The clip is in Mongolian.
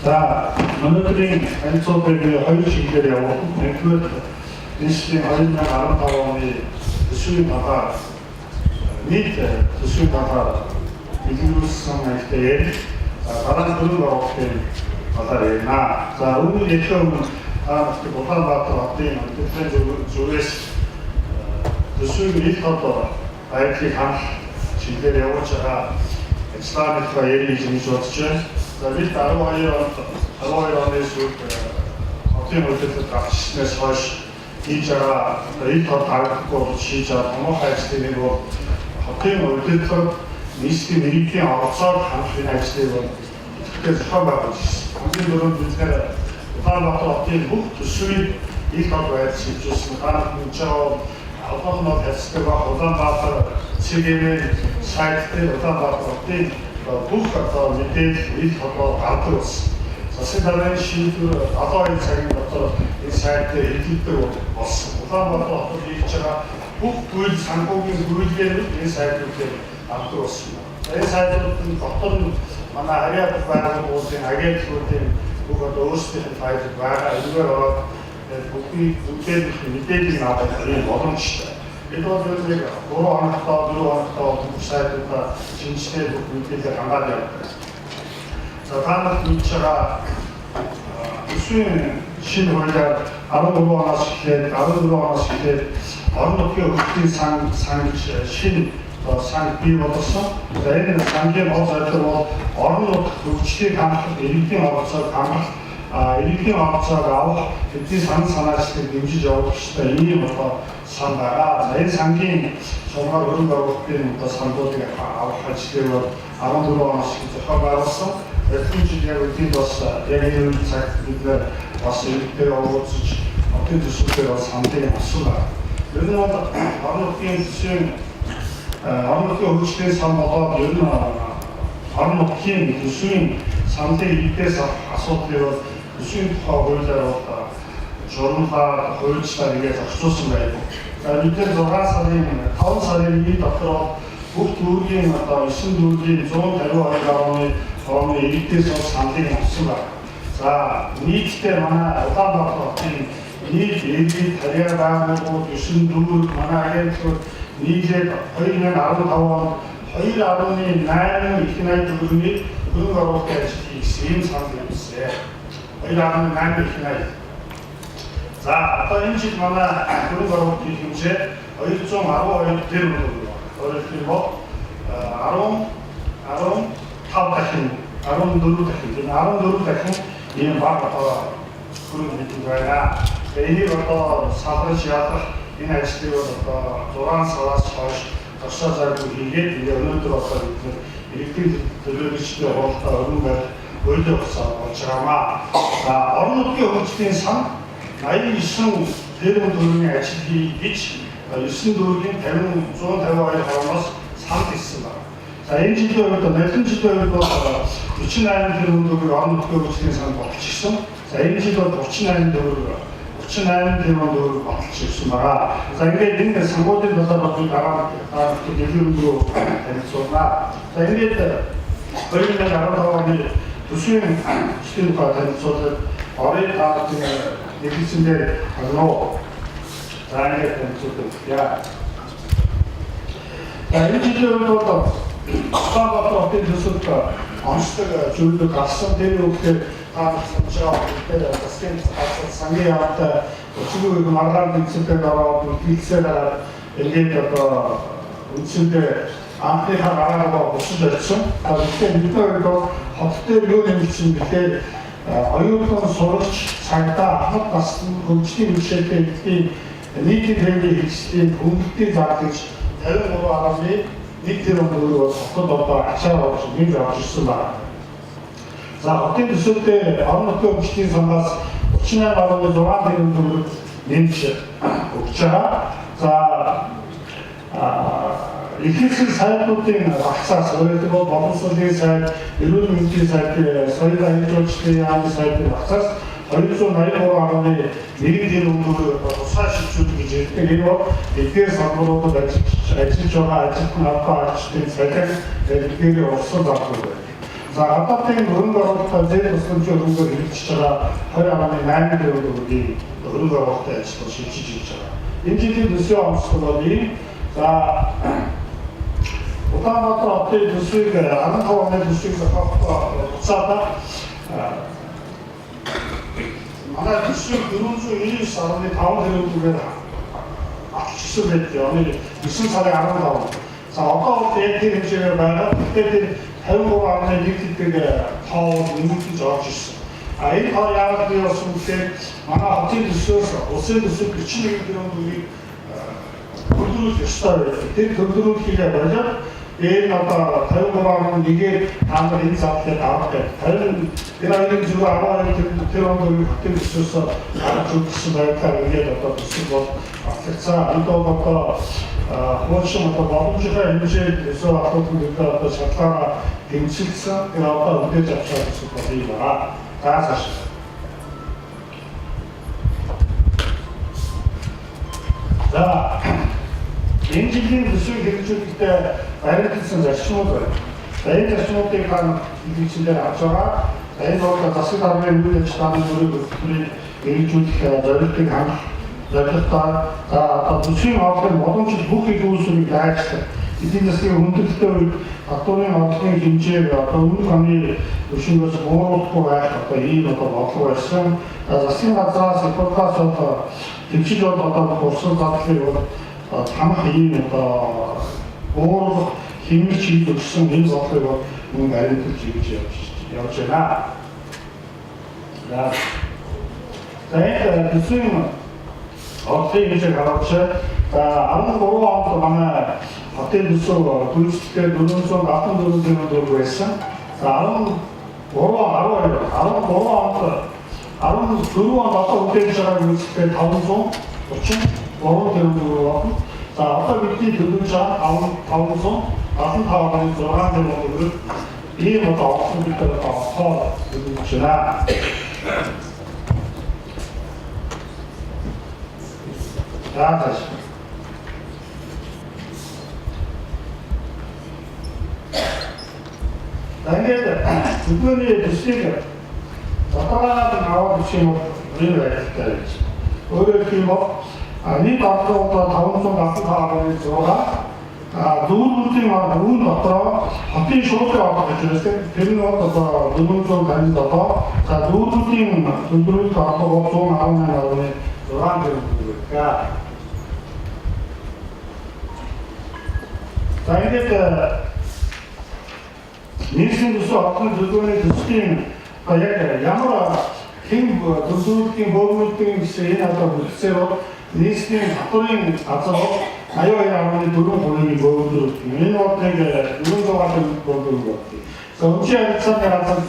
За өнөөдрийн танилцуулгын хоёр чиглэлээр явах. Нэгдүгээр нийслэлийн 2015 оны төсвийн талаар нийт төсвийн талаар илэрүүлсэн ажлаа ярих. Дараа нь дөрөв орохын талаар ярина. За үүнийг хэлэх өмнө Улаанбаатар хотын хөтөлбөрийн зүгээс төсвийн нийт хот байдлыг хамт чиглэлээр явуулж байгаа ажлаа ярих гэж бодож байна. За бид 12 оны сүүлд хотын хөтөлбөрт гарчснаас хойш хийж байгаа нийт хот харагдахгүй болж хийж байгаа томоохон ажлын нэг бол хотын хөтөлбөр нийслэлийн иргэдийн оролцоог хамт энэ ажлыг бол идэвхтэй зохион байгуулж байна. Хамгийн дөрөв бид Улаанбаатар хотын бүх төсвийн нийт хот байдал шийдвэрлсэн хаана мөнчөө албан хэлцдэг Улаанбаатар цэгийн сайт дээр Улаанбаатар хотын бүх мэдээлэл нийт хотоор гардаг болсон. Засгийн даргын шийдвэр 72 цагийн дотор энэ сайт дээр хэлэгддэг болсон. Улаанбаатар хотод хийж байгаа бүх бүйл санхүүгийн бүлэглээнүүд энэ сайт дээр гардаг болсон. Энэ сайтуудын дотор нь манай харьяа байгууллагын агентлагуудын бүх өөрсдийнх нь файлд байгаа. Эндгээр ороод бүгдээ мэдээлэл авах юм боломжтой. Энэ бол нэг 3 хоногтой 4 хоногтой бүх сайтуудаа шинжилгээ бүх мэдээлэл хангаад явдаг. За танах хийж байгаа төсвийн шинэ хуулиар 13 оноос эхлээд орон нутгийн хөгжлийн сан гэж шинэ сан бий болсон. За энэ сангийн гол зорилго бол орон нутгийн хөгжлийг хамгаалах, иргэдийн оролцоог хамгаалах, иргэдийн оролцоог авах, бидний санаачлалыг дэмжиж явуулах ёстой ийм сан байгаа. Энэ сангийн шугамар хөрөнгө оруулалтын сандуудыг авах ажлыг бол 14 оноос зохион байгуулсан. Эхний жил яг үгүй бас яг энэ цагт бид бас иргэдээ уулзаж хотын төсвөөр бас хандлагын авсан байна. Ер нь бол орон нутгийн төсвийн орон нутгийн хөгжлийн сан болоод ер нь орон нутгийн төсвийн саналын иргэдээс асуудлыг бол төсвийн тухай хуулиар бол журамлаар хуульчлаар ингээд зохицуулсан байдаг. За бид 5 сарын 1 дотор бүх дүүргийн 9 дүүргийн 152 орны иргэдээс саналыг авсан байна. За нийтдээ манай Улаанбаатар хотын нийт иргэд харьяа байгууллагууд 9 дүүрэг манай агентлагууд нийлээд 2015 онд 2.8 их найдвар төгрөгийн хөрөнгө оруулалтын ажил хийсэн юм санал явуулсан. 2.8 их найдвар. За одоо энэ жил манай хөрөнгө оруулалтын хэмжээ 212 тэрбум төгрөг. Өөрөөр хэлбэл 14 дахин ийм баг одоо хөрөнгө мэддэг байна. Энийг одоо салбарч яах энэ ажлыг бол одоо 6 сараас хойш тусаа заргүй хийгээд ингээ өнөөдөр одоо бид иргэдийн төлөөлөгчдийн хуралдаа өргөн байр хуулийг болж байгаамаа. За орон нутгийн хөгжлийн сан 89 тэрбум төгрөгийн ажил хийж 9 дүүргийн 152 хороноос санал хийсэн байна. За энэ жилийн үед ноёлын жилийн үед бол 48 тэрбум төгрөг орон нутгийн хөгжлийн сан болчихсон. За энэ жил бол 38 тэрбум төгрөг болчихсон байгаа. За ингээд энэ санхүүгийн талаар бол дараа дэлгэрэнгүй танилцуулна. За ингээд 2015 оны төсвийн шинэ танилцуулгад орын таалтын нэгдсэндээ нөө за ингээд танилцуулъя. Энэ жилийн үед бол Улаанбаатар хотын төсөвт онцлог зүйлүүд гарсан. Тэр үгээр таалагдсан байгаа засгийн сангийн яваад өчигдөр маргаан тэнцвэртэй ороод үйлсээр ингээд одоо үндсэндээ анхныхаа гараагаа босож ирсэн. Тэгэхээр бид хоёр хот дээр юу нэмсэн гэхээр оюутан сурагч цагдаа хамт насны хөгжлийн бишэлтэй эдийн нийтийн хэмжээний хэрэгслийн хөнгөлтийн зардагч 53.1 тэрбум төгрөг хотод одоо ачаар болж нэмж авч ирсэн байна. За хотын төсөвтэй орон нутгийн хөгжлийн сангаас 38.6 тэрбум төгрөг нэмж өгч байгаа. За ихэнх сайтуудын багцаас өөрөлдөг бол боловсролын сайт, эрүүл мэндийн сайт, соёл аяжуулалтын яамны сайтын багцаас 283.1 тэрбум төгрөг тусгай шилжүүлэх гэж ярьдаг. Энэ бол эдгээр салбаруудад ажиллаж байгаа ажилтны албан ажлын салхи эдгээр урсан зардлууд байна. За гадаадын хөрөнгө оруулалтаа зээл тусламжийн хөрөнгөөр хэрэгжиж байгаа 2.8 тэрбум төгрөгийн хөрөнгө оруулалтын ажил шилжиж ирж байгаа. Энэ жилийн төсвийн онцлог бол ийм. За Улаанбаатар хотын төсвийг 15 оны төсвийг буцаадаа манай төсвийг 499.5 тэрбум төгрөгөөр авчихсан байдаг. Оны 9 сарын 15. За одоо бол яг тэр хэмжээгээр байгаа. Тэгэхээр 53.1 тэрбум тоо нэмэгдэж орж ирсэн. Энэ тоо яагаад бий болсон гэхээр манай хотын төсвөөс улсын төсөв 41 тэрбум төгрөгийг төлөвлөх ёстой байдаг. Тэр төлөвлөхийгээ болоод энэ одоо 53.1-ээр таамаг энэ задлыг авах гэдэг. Харин энэ хоёрын зөв 12 тэрбум төгрөгийг хотын төсвөөс авч үзсэн байдлаар ингээд одоо төсөв бол авчихсан. Энд бол одоо хуучин одоо боломжтой хэмжээнд төсөв авах гэдэг одоо шатлаараа тэмцэлсэн. Тэр одоо үдээж авчаа гэсэн бол юм байна. Зааш. За энэ жилийн төсвийг хэрэгжүүлэхдээ баримтлсан зарчмууд байна. Энэ зарчмуудыг хаана хэрэгжүүлээд авч байгаа. Энэ бол засаг даргын үйл ажиллагааны бүрийг хэрэгжүүлэх зорилтыг хангах зорилготой. За одоо төсвийн орлогын боломжит бүх их үйлсүүдийг дайрлах. Эдийн засгийн хүндрэлтэй үед татварын орлогын хэмжээг одоо өмнөх оны түвшингээс бууруулахгүй байх одоо ийм одоо бодлого байсан. Засгийн газраас экологиас одоо тэмцэж бол одоо урсан задлыг бол тамах ийм одоо бууруулах хэмжиж хийж өгсөн энэ бодлогыг бол мөн баримталж явж байна. За энэ төсвийн орлогын хэмжээг харуулж 13 онд манай хотын төсөв гүйцэтгэхэд 474 тэрбум төгрөг байсан. За 14 онд одоо үдээж байгаа гүйцэтгэхэд 533 тэрбум төгрөг болно. За одоо бидний төлөвлөж байгаа 575.6 тэрбум төгрөг ийм одоо орлого гэдэг одоо төлөвлөж байна. За ингээд зөвхөн төсвийг задаагаад аваад ирэх юм бол энэ байлтай гэж. Өөрөөр хэлбэл нийт орлого 575.6 дүүргүүдийн үүн дотроо хотын шуудлын орлого гэж байна. Тэр нь бол одоо 457. За дүүргүүдийн төлбөрийн орлого 118.6 тэрбум төгрөг. За ингээд нийслэлийн төсөв хотын төлөвлөгөөний төсвийн яг ямар хэм төлөвлөлийн бөөгнөлтийн гэсэн энэ одоо бүтцээр бол нийслэлийн татварын газар 82.4%-ийн бөөгнөлт. Энэ бол нэг 400 гаруй бөөгнөлт. За өнөөдөр харилцааны газар